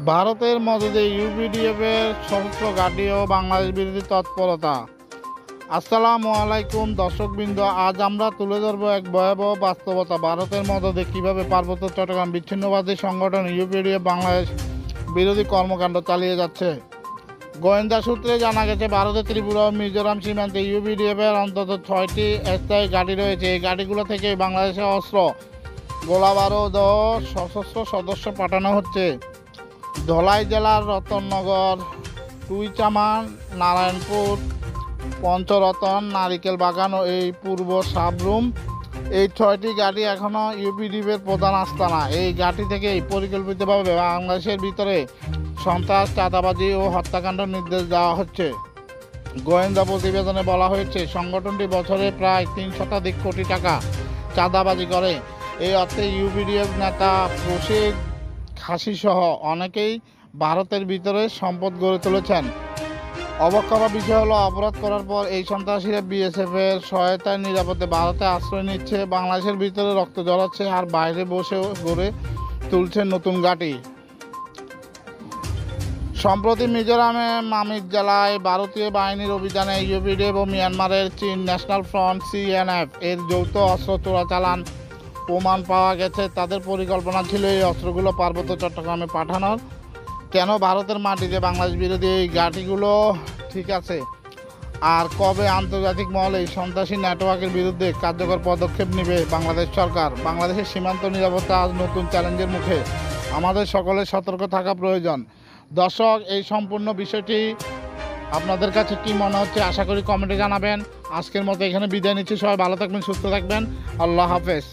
ভারতের মদদে ইউপিডিএফের সশস্ত্র ঘাঁটি ও বাংলাদেশ বিরোধী তৎপরতা। আসসালামু আলাইকুম দর্শকবৃন্দ, আজ আমরা তুলে ধরব এক ভয়াবহ বাস্তবতা। ভারতের মদদে কীভাবে পার্বত্য চট্টগ্রাম বিচ্ছিন্নবাদী সংগঠন ইউপিডিএফ বাংলাদেশ বিরোধী কর্মকাণ্ড চালিয়ে যাচ্ছে। গোয়েন্দা সূত্রে জানা গেছে, ভারতের ত্রিপুরা ও মিজোরাম সীমান্তে ইউপিডিএফের অন্তত 6টি স্থায়ী ঘাঁটি রয়েছে। এই ঘাঁটিগুলো থেকে বাংলাদেশে অস্ত্র, গোলাবারুদ ও সশস্ত্র সদস্য পাঠানো হচ্ছে। ধলাই জেলার রতননগর, টুইচামান, নারায়ণপুর, পঞ্চরতন, নারিকেল বাগান ও এই পূর্ব সাবরুম, এই 6টি ঘাঁটি এখনও ইউপিডিএফের প্রধান আস্তানা। এই ঘাঁটি থেকেই পরিকল্পিতভাবে বাংলাদেশের ভিতরে সন্ত্রাস, চাঁদাবাজি ও হত্যাকাণ্ড নির্দেশ দেওয়া হচ্ছে। গোয়েন্দা প্রতিবেদনে বলা হয়েছে, সংগঠনটি বছরে প্রায় 3 শতাধিক কোটি টাকা চাঁদাবাজি করে। এই অর্থে ইউপিডিএফ নেতা প্রসিদ খাসিসহ অনেকেই ভারতের ভিতরে সম্পদ গড়ে তুলেছেন। অবাক করার বিষয় হলো, অপরাধ করার পর এই সন্ত্রাসীরা বিএসএফের সহায়তায় নিরাপদে ভারতে আশ্রয় নিচ্ছে, বাংলাদেশের ভিতরে রক্ত ঝরাচ্ছে আর বাইরে বসে গড়ে তুলছে নতুন ঘাঁটি। সম্প্রতি মিজোরামে মামিক জেলায় ভারতীয় বাহিনীর অভিযানে ইউপিডিএফ ও মিয়ানমারের চীন ন্যাশনাল ফ্রন্ট সিএনএফ এর যৌথ অস্ত্র চোরাচালান প্রমাণ পাওয়া গেছে। তাদের পরিকল্পনা ছিল এই অস্ত্রগুলো পার্বত্য চট্টগ্রামে পাঠানোর। কেন ভারতের মাটিতে বাংলাদেশ বিরোধী এই ঘাঁটিগুলো ঠিক আছে, আর কবে আন্তর্জাতিক মহলে এই সন্ত্রাসী নেটওয়ার্কের বিরুদ্ধে কার্যকর পদক্ষেপ নেবে বাংলাদেশ সরকার? বাংলাদেশের সীমান্ত নিরাপত্তা আজ নতুন চ্যালেঞ্জের মুখে। আমাদের সকলের সতর্ক থাকা প্রয়োজন। দর্শক, এই সম্পূর্ণ বিষয়টি আপনাদের কাছে কি মনে হচ্ছে আশা করি কমেন্টে জানাবেন। আজকের মতো এখানে বিদায় নিচ্ছি। সবাই ভালো থাকবেন, সুস্থ থাকবেন। আল্লাহ হাফেজ।